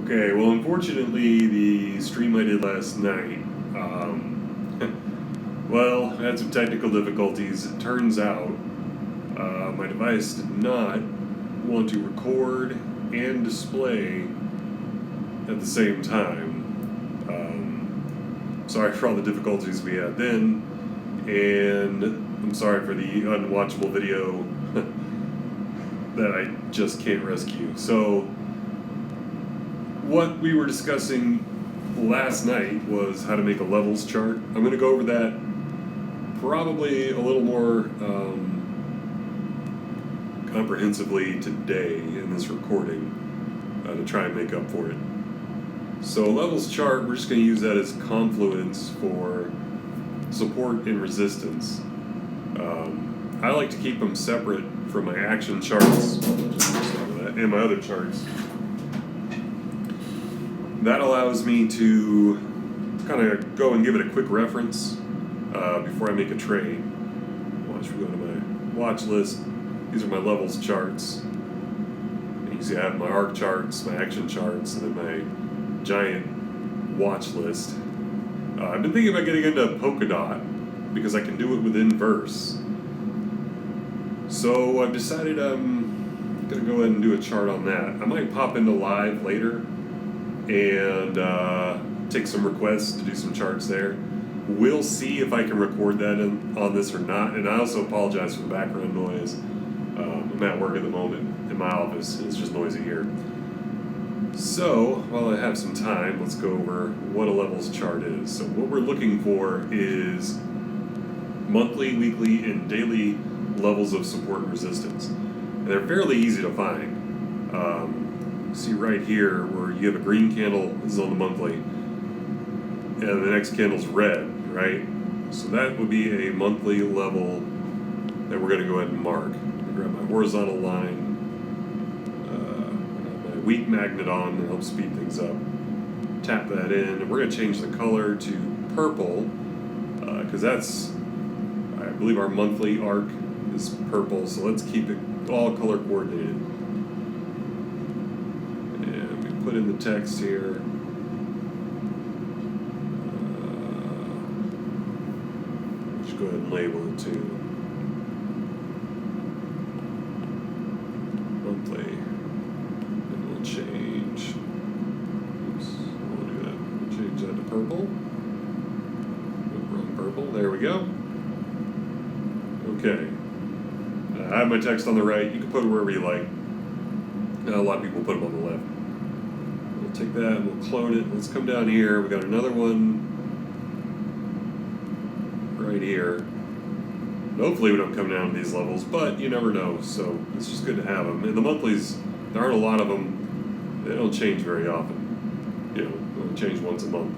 Okay, well, unfortunately, the stream I did last night, well, I had some technical difficulties. It turns out my device did not want to record and display at the same time. Sorry for all the difficulties we had then, and I'm sorry for the unwatchable video that I just can't rescue. So, what we were discussing last night was how to make a levels chart. I'm going to go over that probably a little more comprehensively today in this recording to try and make up for it. So a levels chart, we're just going to use that as confluence for support and resistance. I like to keep them separate from my action charts and my other charts. That allows me to kind of go and give it a quick reference before I make a trade. Watch, we go to my watch list. These are my levels charts. And you see I have my arc charts, my action charts, and then my giant watch list. I've been thinking about getting into polka dot because I can do it with inverse. So I've decided I'm going to go ahead and do a chart on that. I might pop into live later and take some requests to do some charts there. We'll see if I can record that on this or not. And I also apologize for the background noise. I'm at work at the moment in my office. It's just noisy here. So, while I have some time, let's go over what a levels chart is. So what we're looking for is monthly, weekly, and daily levels of support and resistance. And they're fairly easy to find. See right here where you have a green candle, this is on the monthly, and the next candle's red, right? So that would be a monthly level that we're going to go ahead and mark. Grab my horizontal line, my weak magnet on to help speed things up. Tap that in, and we're going to change the color to purple, because that's, I believe our monthly arc is purple, so let's keep it all color coordinated. And we put in the text here. Let's go ahead and label it too. Monthly. And we'll change. Oops, we'll do that. We'll change that to purple. Wrong purple. There we go. Okay. I have my text on the right. You can put it wherever you like. A lot of people put them on the left. We'll take that and we'll clone it. Let's come down here. We got another one right here. Hopefully we don't come down to these levels, but you never know. So it's just good to have them. And the monthlies, there aren't a lot of them. They don't change very often. You know, they only change once a month.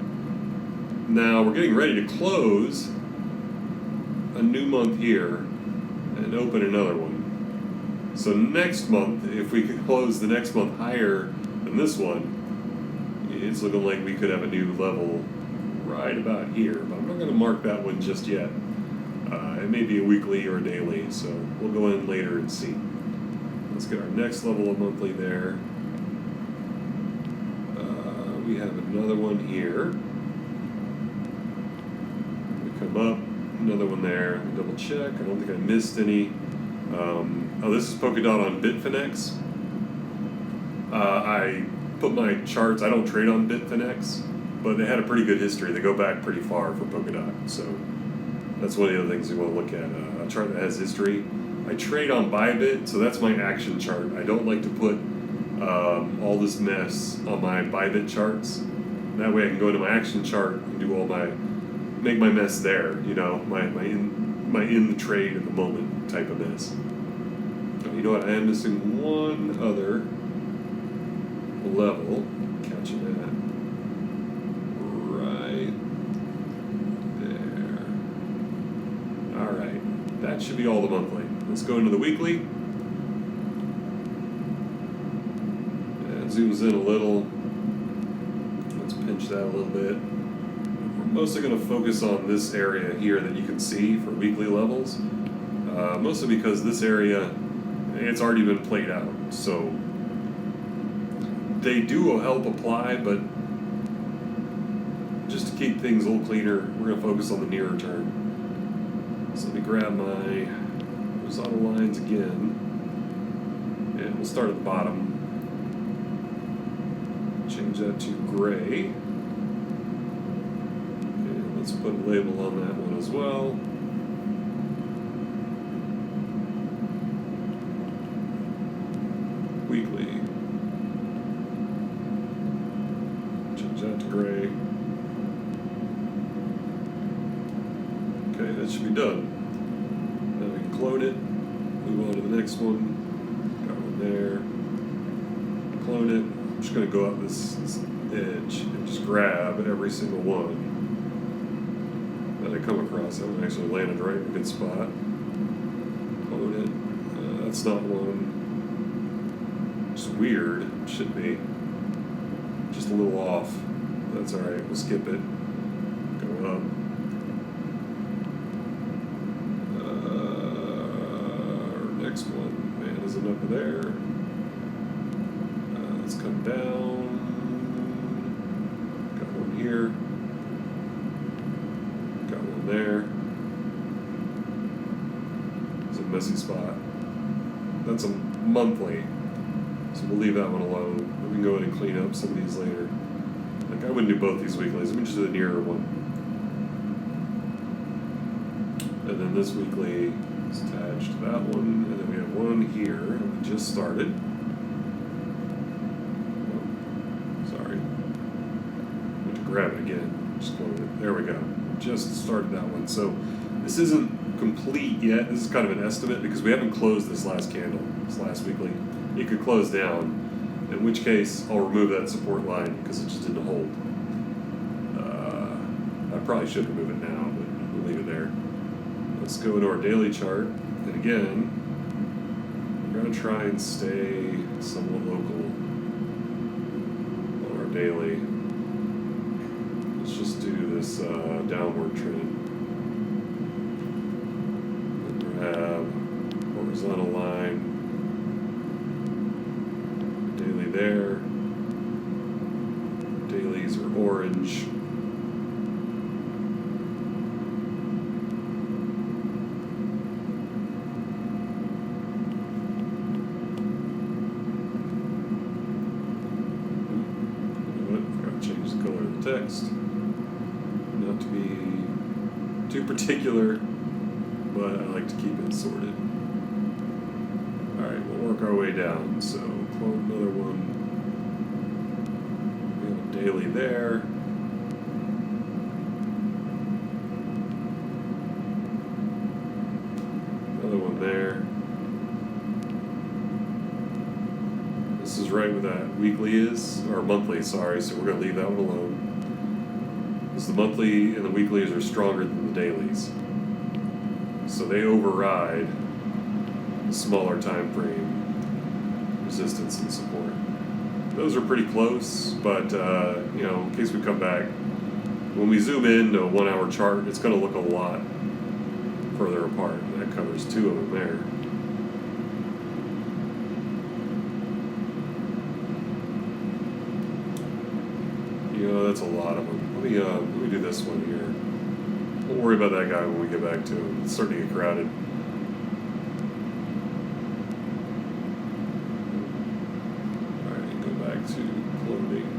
Now we're getting ready to close a new month here and open another one. So next month, if we could close the next month higher than this one, it's looking like we could have a new level right about here. But I'm not going to mark that one just yet. It may be a weekly or a daily, so we'll go in later and see. Let's get our next level of monthly there. We have another one here. We come up, another one there. Double check. I don't think I missed any. Oh, this is polka dot on Bitfinex. I put my charts. I don't trade on Bitfinex, but they had a pretty good history. They go back pretty far for polka dot, so that's one of the other things you want to look at. A chart that has history. I trade on Bybit, so that's my action chart. I don't like to put all this mess on my Bybit charts. That way I can go into my action chart and do make my mess there. You know, my in the trade at the moment type of mess. You know what? I am missing one other level. Catching that right there. All right, that should be all the monthly. Let's go into the weekly. That zooms in a little. Let's pinch that a little bit. We're mostly going to focus on this area here that you can see for weekly levels. Mostly because this area, it's already been played out. So They do help apply, but just to keep things a little cleaner, we're going to focus on the nearer turn. So let me grab my horizontal lines again, and we'll start at the bottom. Change that to gray. And let's put a label on that one as well. Weekly. Change that to gray. Okay, that should be done. Now we can clone it. Move on to the next one. Got one there. Clone it. I'm just going to go up this edge and just grab every single one that I come across. That one actually landed right in a good spot. Clone it. That's not one. It's weird. It should be just a little off. That's alright. We'll skip it. Go up. Our next one, man, isn't up there. Let's come down. Got one here. Got one there. It's a messy spot. That's a monthly. So we'll leave that one alone. We can go ahead and clean up some of these later. Like I wouldn't do both these weeklies. Let me just do the nearer one. And then this weekly is attached to that one. And then we have one here that we just started. Grab it again, just close it. There we go. Just started that one. So this isn't complete yet. This is kind of an estimate because we haven't closed this last candle, this last weekly. It could close down, in which case I'll remove that support line because it just didn't hold. I probably should remove it now, but we'll leave it there. Let's go into our daily chart. And again, we're going to try and stay somewhat local on our daily. Let's just do this downward trend. Grab horizontal line, daily there. Dailies are orange. Forgot to change the color of the text. Not to be too particular, but I like to keep it sorted. Alright, we'll work our way down. So, clone another one. We have a daily there. Another one there. This is right where that weekly is, or monthly, sorry, so we're going to leave that one alone. The monthly and the weeklies are stronger than the dailies. So they override the smaller time frame resistance and support. Those are pretty close, but in case we come back, when we zoom in to a 1 hour chart, it's going to look a lot further apart. That covers two of them there. That's a lot of them. Let me do this one here. We'll worry about that guy when we get back to him. It's starting to get crowded. Alright, go back to cloning.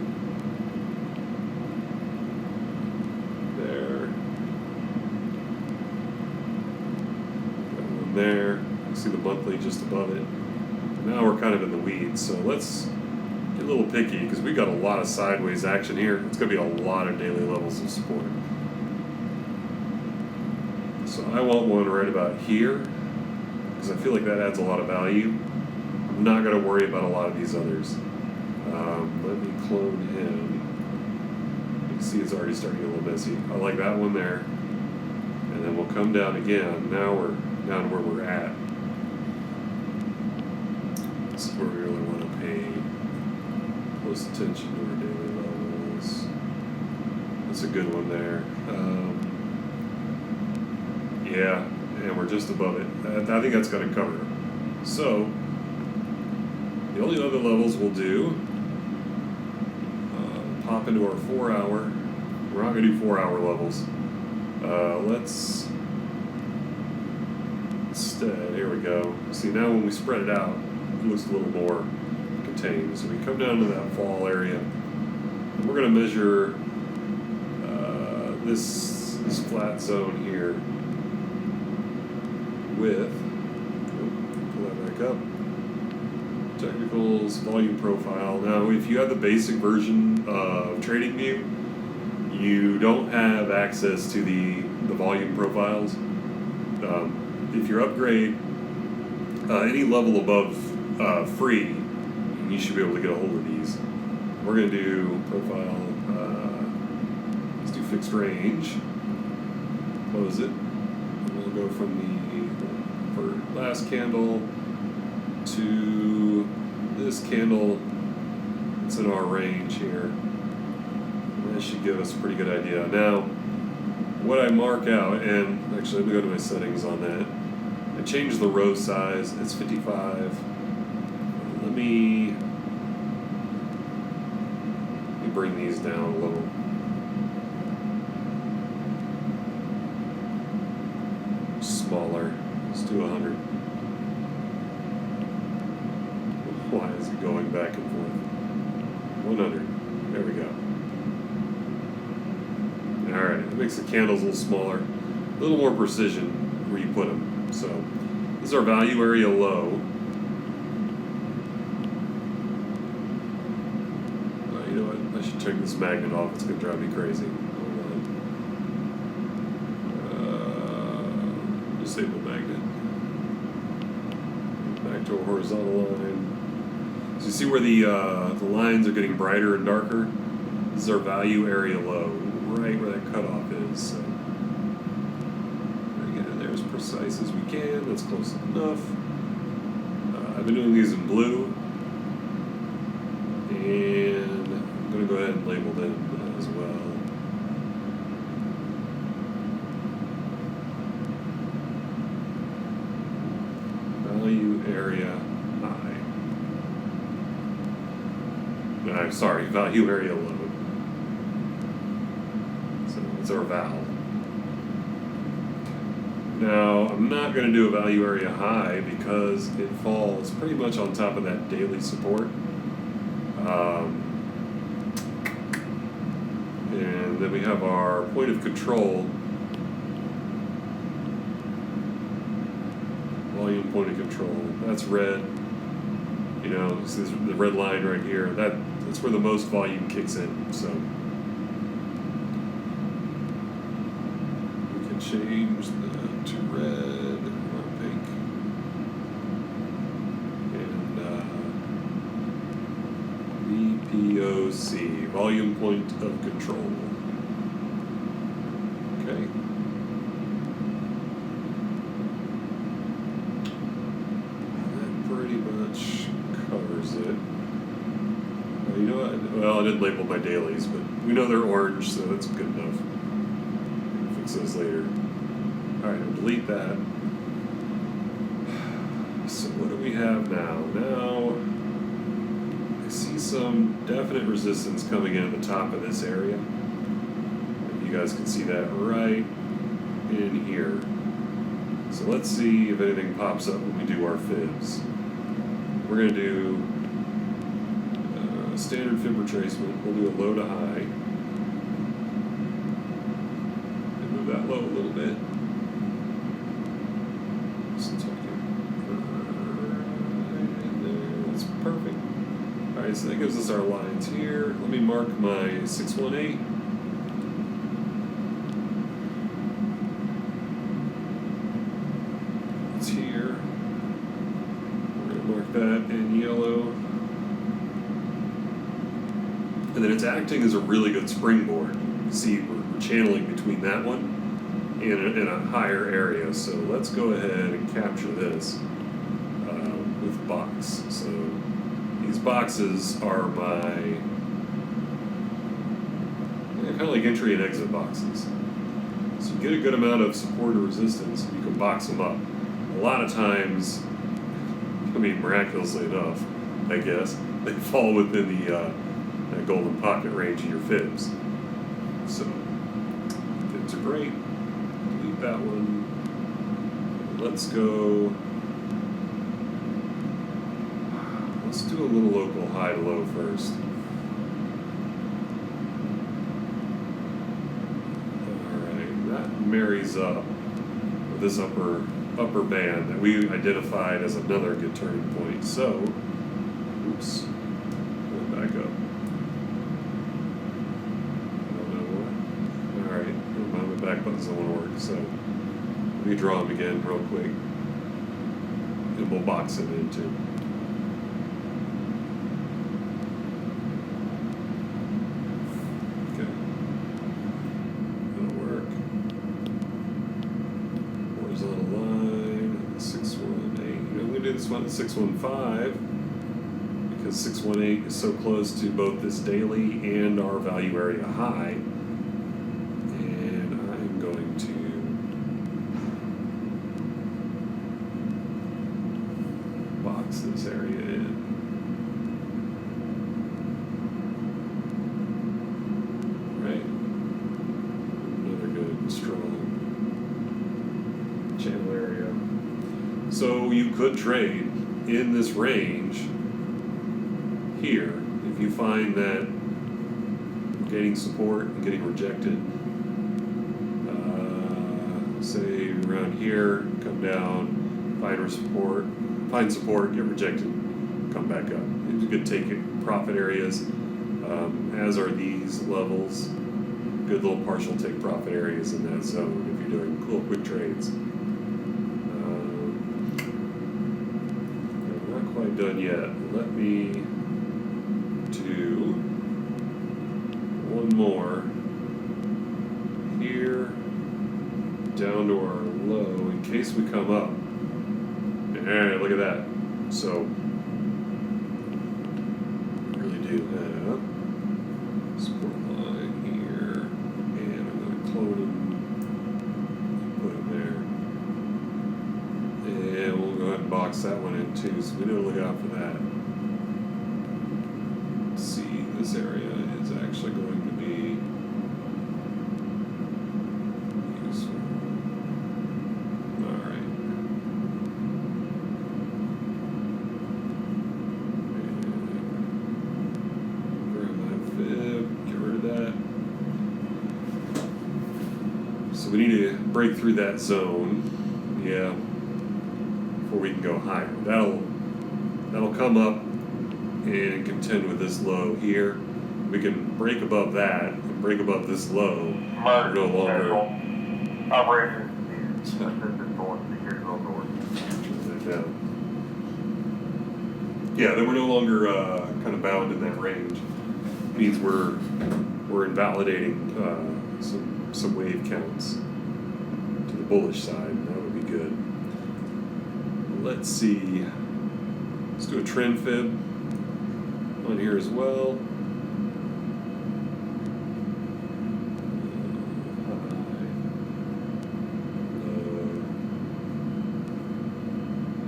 There. Got one there. You see the monthly just above it. Now we're kind of in the weeds, so let's get a little picky because we got a lot of sideways action here. It's going to be a lot of daily levels of support. So I want one right about here because I feel like that adds a lot of value. I'm not going to worry about a lot of these others. Let me clone him. You can see it's already starting to get a little messy. I like that one there. And then we'll come down again. Now we're down where we're at. This is where we really want to pay close attention to our daily levels. That's a good one there. Yeah, and we're just above it. I think that's going to cover it. So, the only other levels we'll do pop into our 4 hour. We're not going to do 4 hour levels. Let's instead, here we go. See, now when we spread it out, it looks a little more contained. So we come down to that fall area, and we're going to measure this flat zone here with, pull that back up, technicals, volume profile. Now, if you have the basic version of TradingView, you don't have access to the volume profiles. If you upgrade any level above free, you should be able to get a hold of these. We're going to do profile, let's do fixed range, close it, and we'll go from the last candle to this candle. It's in our range here. That should give us a pretty good idea. Now, what I mark out, and actually let me go to my settings on that. I changed the row size, it's 55. Let me bring these down a little. Smaller. Let's do 100. Why is it going back and forth? 100. There we go. Alright, it makes the candles a little smaller. A little more precision where you put them. So, this is our value area low. You know what? I should turn this magnet off. It's going to drive me crazy. Hold on. Disable magnet. Back to a horizontal line. So you see where the lines are getting brighter and darker? This is our value area low, right where that cutoff is. So we're getting there as precise as we can. That's close enough. I've been doing these in blue, and I'm going to go ahead and label them as well. Value area high. I'm sorry, value area low. So it's our val. Now, I'm not going to do a value area high because it falls pretty much on top of that daily support. And then we have our point of control. Volume point of control. That's red. You know, this is the red line right here. That's where the most volume kicks in. So we can change that to red or pink. And VPOC, volume point of control. Okay. That pretty much covers it. You know what? Well, I didn't label my dailies, but we know they're orange, so that's good enough. We'll fix those later. Alright, I'll delete that. So what do we have now? Now, I see some definite resistance coming in at the top of this area. You guys can see that right in here. So let's see if anything pops up when we do our fibs. We're going to do standard fib retracement. We'll do a low to high. And move that low a little bit. Just tuck it right in there. That's perfect. Alright, so that gives us our lines here. Let me mark my 618. It's here. We're going to mark that in yellow. And then it's acting as a really good springboard. You see, we're channeling between that one and in a higher area. So let's go ahead and capture this with box. So these boxes are my kind of like entry and exit boxes. So you get a good amount of support or resistance, you can box them up. A lot of times, I mean, miraculously enough, I guess, they fall within the that golden pocket range of your fibs. So fibs are great. Delete that one. Let's go. Let's do a little local high to low first. Alright, that marries up with this upper band that we identified as another good turning point. So, oops, going back up. I don't know what. Alright, never mind, my back buttons don't want to work, so let me draw them again real quick. And we'll box them in too. This one at 615 because 618 is so close to both this daily and our value area high, and I'm going to box this area in. Right, another good strong channel area. So you could trade in this range here if you find that getting support and getting rejected, say around here, come down, find support, get rejected, come back up. It's good take profit areas, as are these levels. Good little partial take profit areas in that zone if you're doing little quick trades. Quite done yet. Let me do one more here down to our low in case we come up. Alright, look at that. So really do have support line here, and I'm going to clone them, put them there. And we'll go ahead and box that one in too, so we need to look out for that. Let's see, this area is actually going to be useful. Alright. Grab that fib, get rid of that. So we need to break through that zone. Yeah. Before we can go higher. That'll come up and contend with this low here. We can break above that and break above this low. We're no longer operation assisted north. Yeah, then we're no longer kind of bound in that range. It means we're invalidating some wave counts to the bullish side. That would be good. Let's see. Let's do a trend fib on here as well.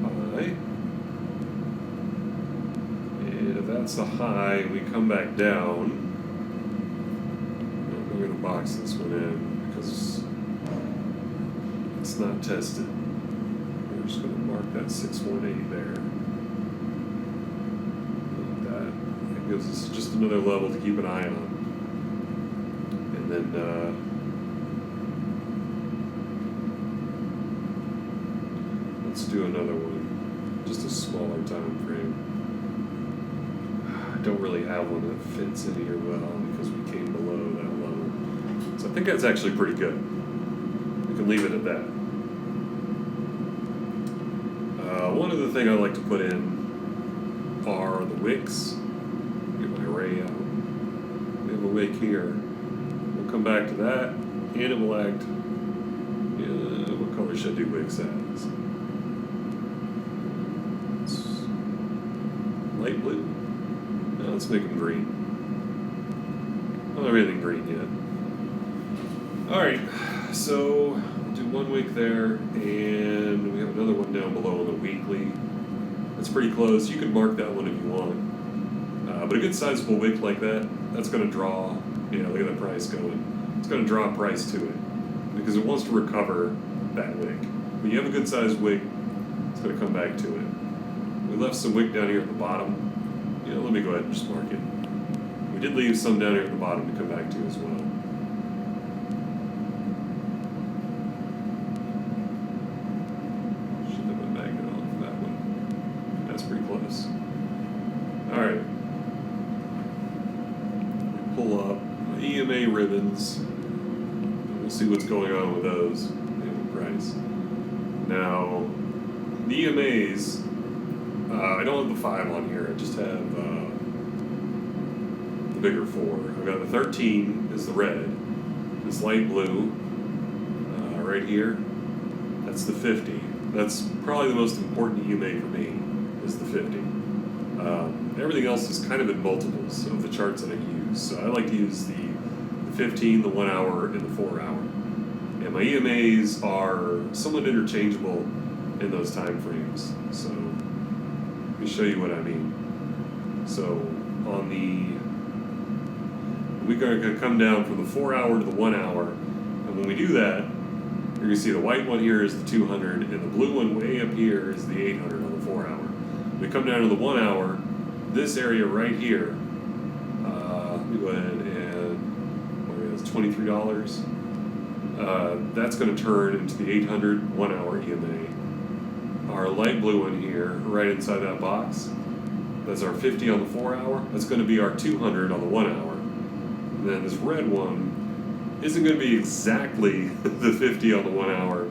High. And if that's the high, we come back down. I'm going to box this one in because it's not tested. We're just going to mark that 618 there. Like that. It gives us just another level to keep an eye on. And then let's do another one. Just a smaller time frame. I don't really have one that fits in here well because we came below that level. So I think that's actually pretty good. We can leave it at that. One other thing I like to put in are the wicks. Get my array out. We have a wick here. We'll come back to that, and it will act. What color should I do wicks as? It's light blue. Now let's make them green. I don't have anything green yet. All right, so we'll do one wick there, and we have another one down below on the weekly. That's pretty close. You can mark that one if you want. But a good sizable wick like that, that's going to draw, look at the price going. It's going to draw a price to it because it wants to recover that wick. When you have a good sized wick, it's going to come back to it. We left some wick down here at the bottom. Let me go ahead and just mark it. We did leave some down here at the bottom to come back to as well. Should have been back on for that one. That's pretty close. Alright. Pull up my EMA ribbons. We'll see what's going on with those and the price. Now, the EMAs, I don't have the 5 on here. I just have the bigger 4. I've got the 13 is the red. This light blue right here, that's the 50. That's probably the most important EMA for me, is the 50. Everything else is kind of in multiples of the charts that I use. So I like to use the 15, the 1 hour, and the 4 hour. And my EMAs are somewhat interchangeable in those time frames. So let me show you what I mean. So we're going to come down from the 4 hour to the 1 hour. And when we do that, you're going to see the white one here is the 200, and the blue one way up here is the 800 on the 4 hour. We come down to the 1 hour, this area right here, let me go ahead and, it's $23. That's going to turn into the 800 1 hour EMA. Our light blue one here, right inside that box, that's our 50 on the 4 hour. That's going to be our 200 on the 1 hour. And then this red one isn't going to be exactly the 50 on the 1 hour.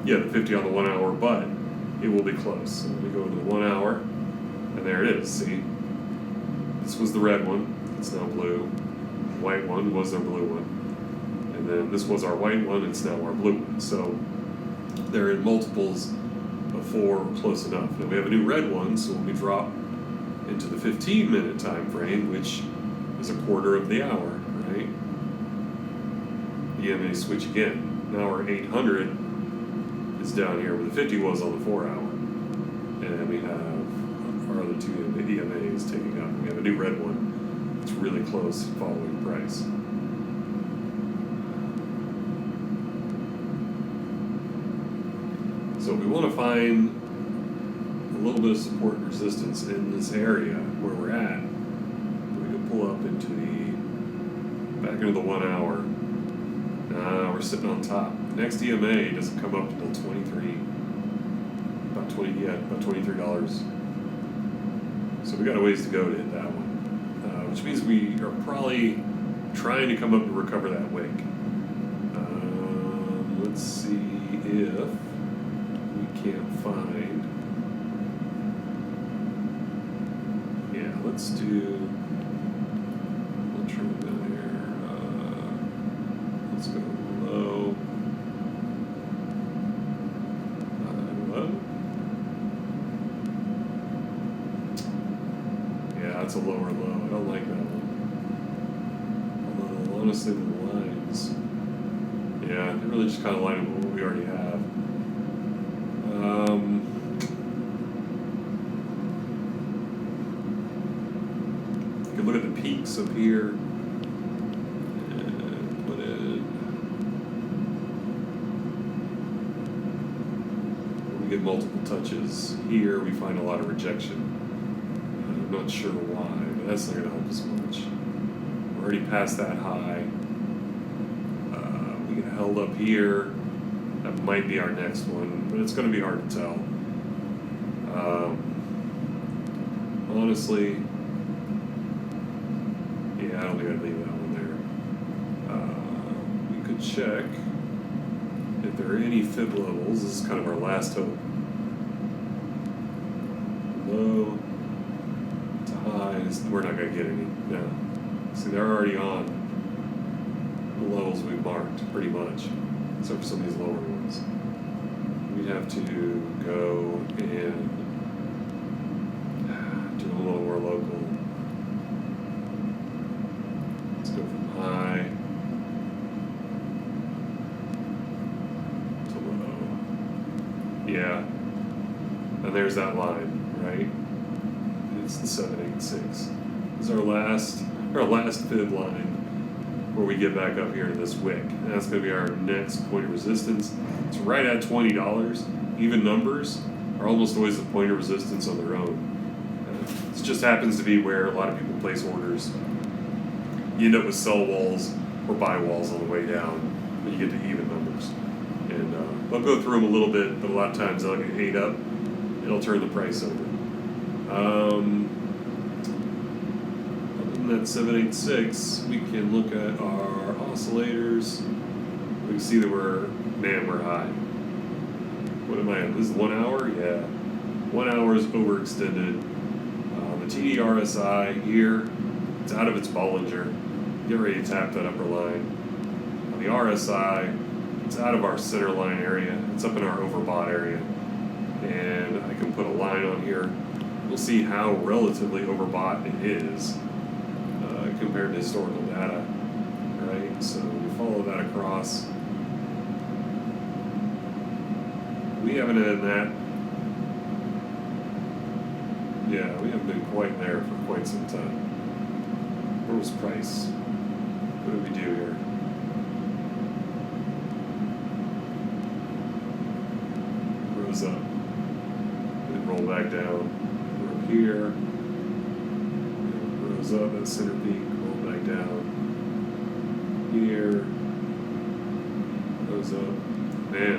The 50 on the 1 hour, but it will be close. So let me go to the 1 hour, and there it is. See, this was the red one. It's now blue. White one was our blue one, and then this was our white one. It's now our blue one. So they're in multiples of 4, close enough. Now we have a new red one, so when we drop into the 15-minute time frame, which is a quarter of the hour, right? The EMA switch again. Now our 800 is down here where the 50 was on the 4 hour. And we have our other two EMAs taking up. We have a new red one. It's really close following price. So we want to find a little bit of support and resistance in this area where we're at. We can pull up into back into the 1 hour. We're sitting on top. The next EMA doesn't come up until about $23. So we got a ways to go to hit that one, which means we are probably trying to come up to recover that wick. Let's see if we can't find. Yeah, let's do. We'll trim it down here. Let's go low. Low. Yeah, that's a lower low. I don't like that one. Although, honestly, the lines. Yeah, they really just kind of line up with what we already have. You can look at the peaks up here and put in. When we get multiple touches here, we find a lot of rejection. I'm not sure why, but that's not going to help us much. We're already past that high. We get held up here. That might be our next one, but it's going to be hard to tell. Honestly, yeah, I don't think I'd leave that one there. We could check if there are any fib levels. This is kind of our last hope. Low to highs, we're not going to get any. No. See, they're already on the levels we've marked, pretty much, except for some of these lower ones. We'd have to go and do a little more local. Let's go from high to low. Yeah. And there's that line, right? It's the 786. This is our last fib line where we get back up here to this wick. And that's going to be our next point of resistance. It's right at $20. Even numbers are almost always the point of resistance on their own. It just happens to be where a lot of people place orders. You end up with sell walls or buy walls on the way down when you get to even numbers. And I'll go through them a little bit, but a lot of times they'll get ate up. It'll turn the price over. Other than that 786, we can look at our oscillators. We can see that we're high. What am I at? This is 1 hour? Yeah. 1 hour is overextended. The TD-RSI here, it's out of its Bollinger. Get ready to tap that upper line. On the RSI, it's out of our center line area. It's up in our overbought area. And I can put a line on here. We'll see how relatively overbought it is compared to historical data, right? So we follow that across. We haven't had that. Yeah, we haven't been quite there for quite some time. Where was price? What did we do here? Rose up. Then roll back down. We're up here. Rose up at center peak. Roll back down. Here. Rose up. Man,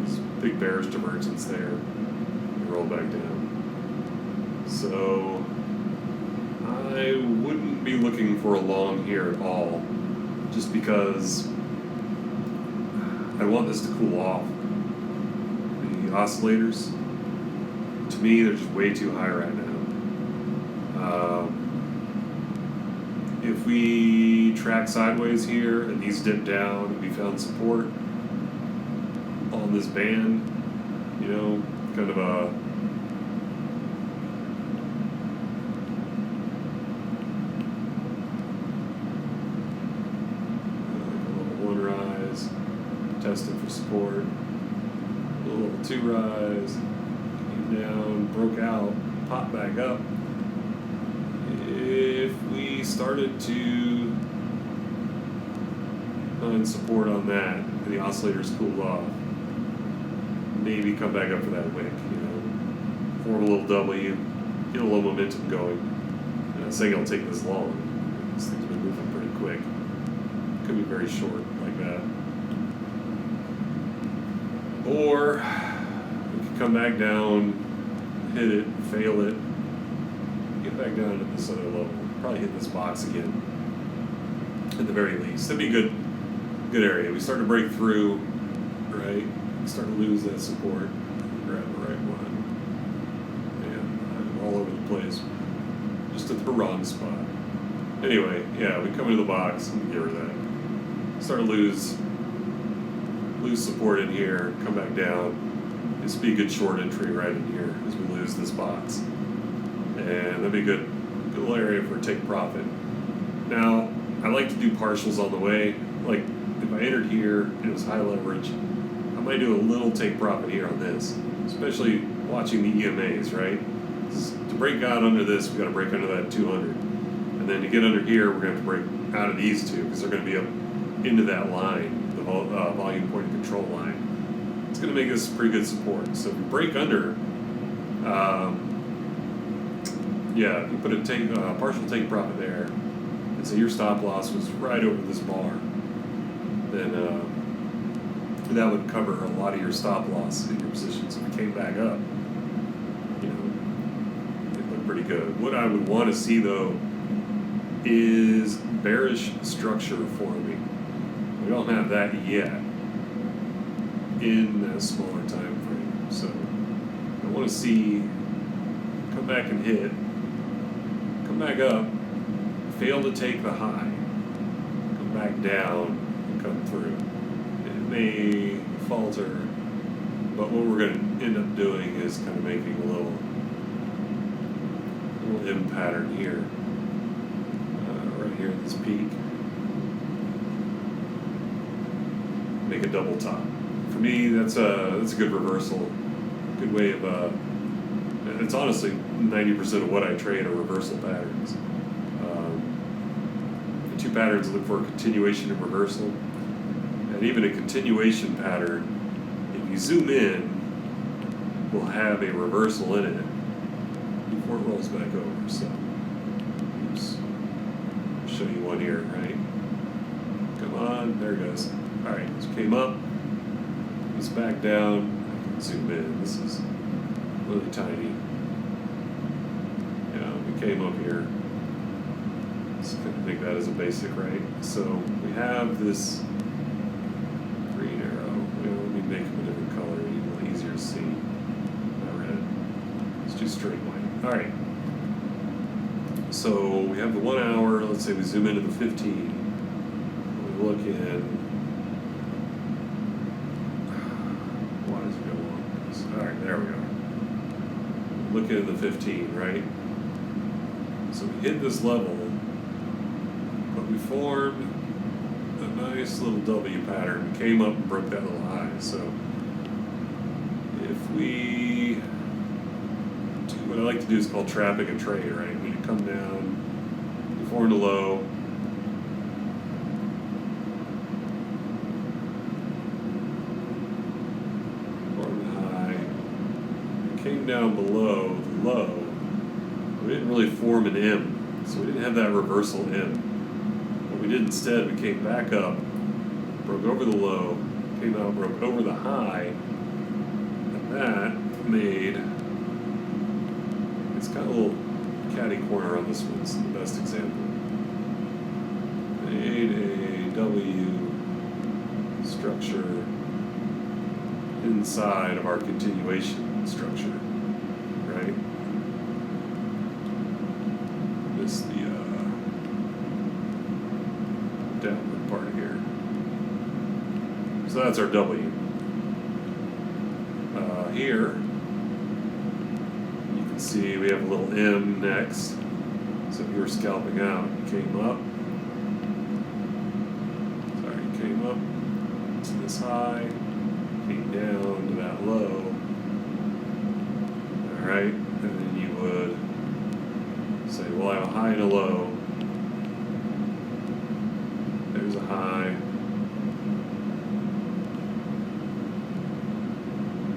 there's big bearish divergence there. And roll back down. So I wouldn't be looking for a long here at all, just because I want this to cool off. The oscillators, to me, they're just way too high right now. If we track sideways here and these dip down and we found support on this band, you know, kind of a tested for support, a level 2 rise, came down, broke out, popped back up. If we started to find support on that, and the oscillators cooled off, maybe come back up for that wick, you know, form a little W, get a little momentum going. I'm not saying it'll take this long. This thing's been moving pretty quick. Could be very short like that. Or we could come back down, hit it, fail it, get back down to this other level. Probably hit this box again, at the very least. That'd be a good area. We start to break through, right? We start to lose that support. Grab the right one. And I'm all over the place, just at the wrong spot. Anyway, yeah, we come into the box and get rid of that. Start to lose support in here, come back down. This would be a good short entry right in here as we lose this box. And that'd be a good little area for a take profit. Now, I like to do partials on the way. Like, if I entered here and it was high leverage, I might do a little take profit here on this, especially watching the EMAs, right? To break out under this, we've got to break under that 200. And then to get under here, we're going to have to break out of these two because they're going to be up into that line. Volume point of control line. It's going to make us pretty good support. So if we break under, yeah, if you put a partial take profit there, and say your stop loss was right over this bar, then that would cover a lot of your stop loss in your positions. If it came back up, you know, it looked pretty good. What I would want to see though is bearish structure forming. We don't have that yet in that smaller time frame. So I want to see come back and hit, come back up, fail to take the high, come back down and come through. It may falter, but what we're going to end up doing is kind of making a little M pattern here, right here at this peak. Make a double top. For me, that's a good reversal. Good way of it's honestly 90% of what I trade are reversal patterns. The two patterns look for a continuation and reversal. And even a continuation pattern, if you zoom in, will have a reversal in it before it rolls back over. So, oops. I'll show you one here, right? Come on, there it goes. Alright, so came up, it's back down. I can zoom in. This is really tiny. We came up here. Let's kind of make that as a basic, right? So we have this green arrow. Let me make them a different color, a little easier to see. Not red. Let's do straight white. All right. So we have the 1 hour. Let's say we zoom into the 15. We look in. Why does it go on? All right, there we go. Look at the 15, right? So we hit this level, but we formed a nice little W pattern. We came up and broke that little high. So if we do what I like to do is called trapping a trade, right? We come down, we formed a low, formed a high, we came down below the low. We didn't really form an M, so we didn't have that reversal M. What we did instead, we came back up, broke over the low, came out, broke over the high, and that made, it's got a little catty corner on this one, it's the best example. Made a W structure inside of our continuation structure, right? This the downward part here. So that's our W. Here, you can see we have a little M next. So if you were scalping out, you came up. Sorry, you came up to this high, came down to that low. All right, and then you would say, well, I have a high and a low. There's a high.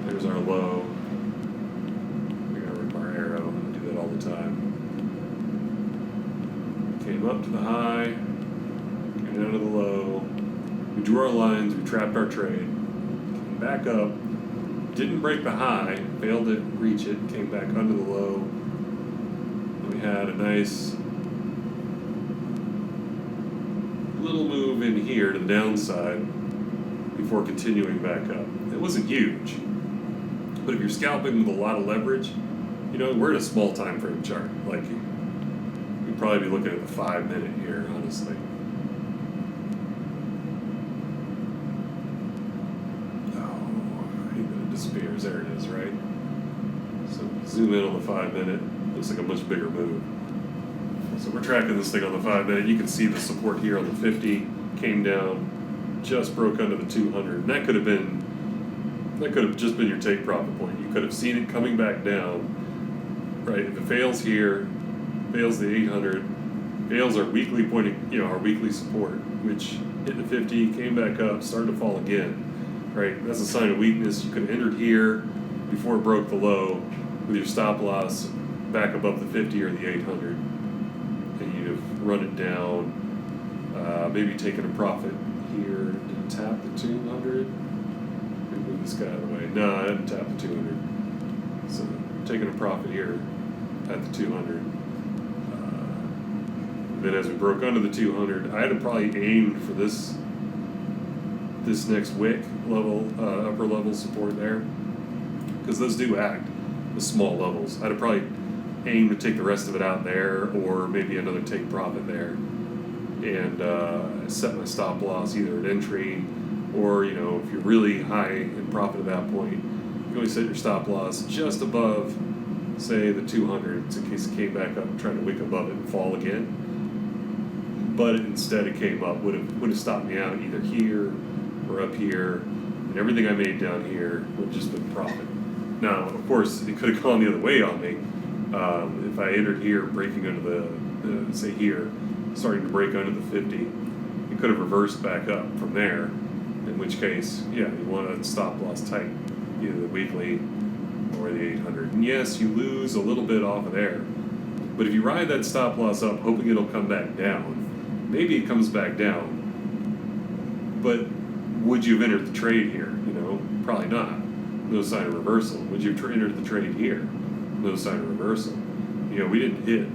There's our low. We gotta rip our arrow. I do that all the time. Came up to the high, came down to the low. We drew our lines, we trapped our trade. Came back up, didn't break the high, failed to reach it, came back under the low. We had a nice little move in here to the downside before continuing back up. It wasn't huge, but if you're scalping with a lot of leverage, we're in a small time frame chart. Like, you'd probably be looking at the 5 minute here, honestly. Oh, I hate that it disappears. There it is, right? So zoom in on the 5 minute. Looks like a much bigger move. So we're tracking this thing on the 5 minute. You can see the support here on the 50 came down, just broke under the 200. And that could have just been your take profit point. You could have seen it coming back down, right? If it fails here, fails the 800, fails our weekly point, our weekly support, which hit the 50, came back up, started to fall again, right? That's a sign of weakness. You could have entered here before it broke the low with your stop loss back above the 50 or the 800, and you'd have run it down, maybe taken a profit here. Did it tap the 200? Move this guy out of the way. No, I didn't tap the 200. So taking a profit here at the 200. Then as we broke under the 200, I'd have probably aimed for this next wick level, upper level support there, because those do act as small levels. I'd have probably aim to take the rest of it out there, or maybe another take profit there, and set my stop loss either at entry, or if you're really high in profit at that point, you can always set your stop loss just above, say, the 200, in case it came back up and tried to wick above it and fall again. But instead it came up, would have stopped me out either here or up here, and everything I made down here would have just been profit. Now, of course, it could have gone the other way on me. If I entered here, breaking under the say here, starting to break under the 50, it could have reversed back up from there. In which case, yeah, you want to stop loss tight, either the weekly or the 800. And yes, you lose a little bit off of there. But if you ride that stop loss up, hoping it'll come back down, maybe it comes back down. But would you have entered the trade here? You know, probably not. No sign of reversal. Would you have entered the trade here? No sign of reversal. You know, we didn't hit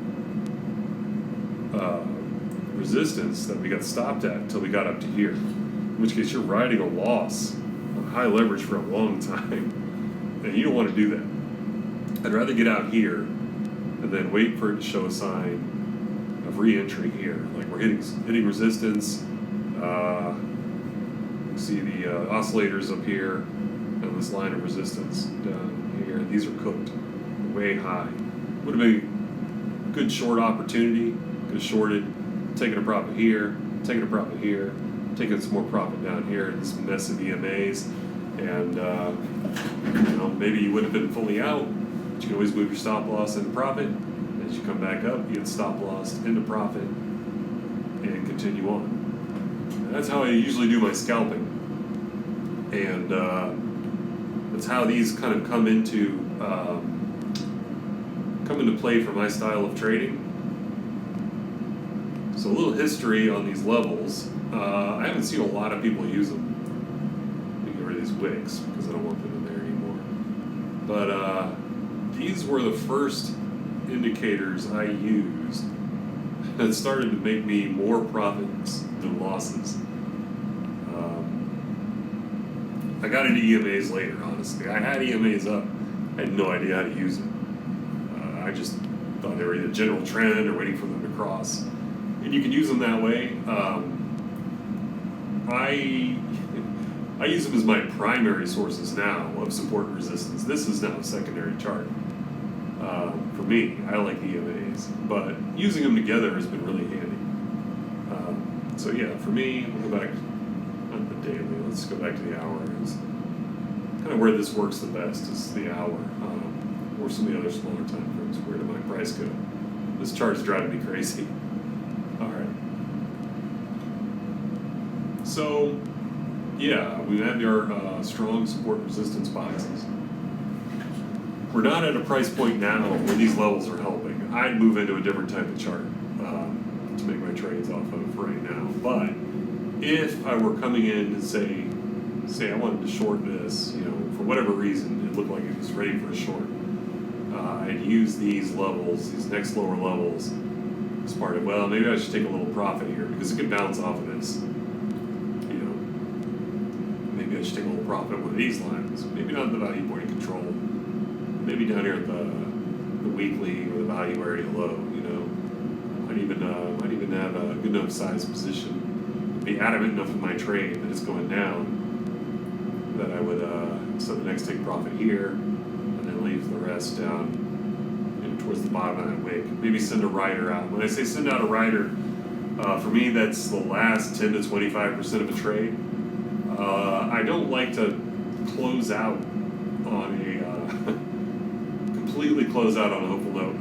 resistance that we got stopped at until we got up to here. In which case, you're riding a loss on high leverage for a long time, and you don't want to do that. I'd rather get out here and then wait for it to show a sign of re-entry here. Like we're hitting resistance. You see the oscillators up here and this line of resistance down here. These are cooked way high. Would have been a good short opportunity. Could have shorted, taken a profit here, taken a profit here, taking some more profit down here in this mess of EMAs, and you know, maybe you would have been fully out, but you can always move your stop loss into profit. As you come back up, you get stop loss into profit and continue on. And that's how I usually do my scalping, and that's how these kind of come into play for my style of trading. So a little history on these levels. I haven't seen a lot of people use them. Let me get rid of these Wicks because I don't want them in there anymore. But these were the first indicators I used that started to make me more profits than losses. I got into EMAs later, honestly. I had EMAs up. I had no idea how to use it. I just thought they were either general trend or waiting for them to cross. And you can use them that way. I use them as my primary sources now of support and resistance. This is now a secondary chart. For me, I like the EMAs, but using them together has been really handy. So yeah, for me, we'll go back, not the daily, let's go back to the hour. It's kind of where this works the best is the hour, or some of the other smaller time frames. Where did my price go? This chart's driving me crazy. All right. So, yeah, we have our strong support resistance biases. We're not at a price point now where these levels are helping. I'd move into a different type of chart to make my trades off of right now. But if I were coming in and say I wanted to short this, you know, for whatever reason, it looked like it was ready for a short, I'd use these levels, these next lower levels, as part of, well, maybe I should take a little profit here because it could bounce off of this. You know, maybe I should take a little profit on one of these lines. Maybe not the value point of control. Maybe down here at the weekly or the value area low. You know, might even have a good enough size position, be adamant enough in my trade that it's going down that I would so the next take profit here and then leave the rest down towards the bottom of that wick. Maybe send a rider out. When I say send out a rider, for me that's the last 10 to 25% of a trade. I don't like to close out on a completely close out on a hopeful note.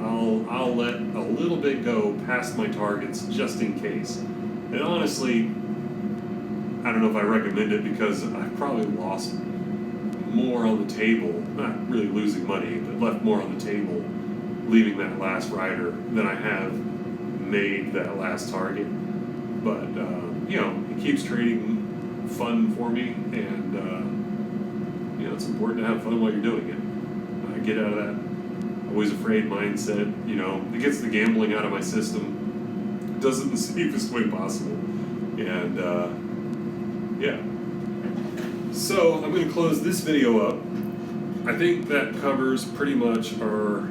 I'll let a little bit go past my targets just in case. And honestly, I don't know if I recommend it because I've probably lost more on the table, not really losing money, but left more on the table leaving that last rider than I have made that last target. But, you know, it keeps trading fun for me, and, you know, it's important to have fun while you're doing it. Get out of that always afraid mindset, you know, it gets the gambling out of my system, does it in the safest way possible, and, yeah. So, I'm going to close this video up. I think that covers pretty much our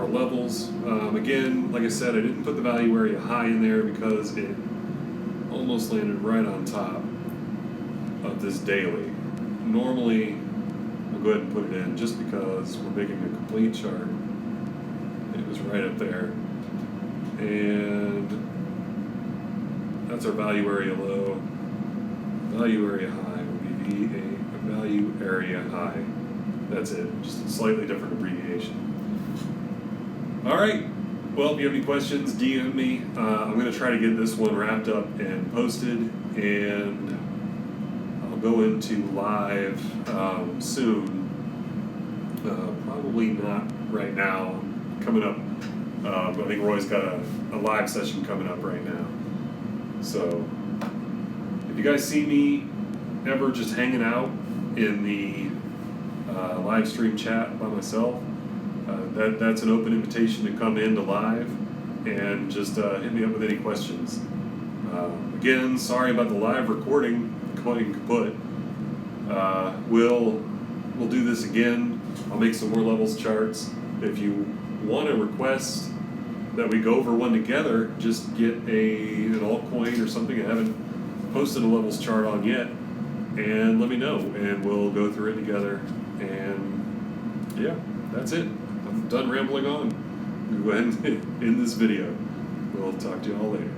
levels. Again, like I said, I didn't put the value area high in there because it almost landed right on top of this daily. Normally, I'll go ahead and put it in just because we're making a complete chart. It was right up there. And that's our value area low. Value area high would be a value area high. That's it. Just a slightly different abbreviation. All right. Well, if you have any questions, DM me. I'm going to try to get this one wrapped up and posted, and I'll go into live soon. Probably not right now. Coming up, I think Roy's got a live session coming up right now. So, if you guys see me ever just hanging out in the live stream chat by myself, that's an open invitation to come into live and just hit me up with any questions. Again, sorry about the live recording kaput. We'll do this again. I'll make some more levels charts. If you want to request that we go over one together, just get an altcoin or something I haven't posted a levels chart on yet, and let me know, and we'll go through it together. And yeah, that's it. I'm done rambling on. We go ahead and end this video. We'll talk to you all later.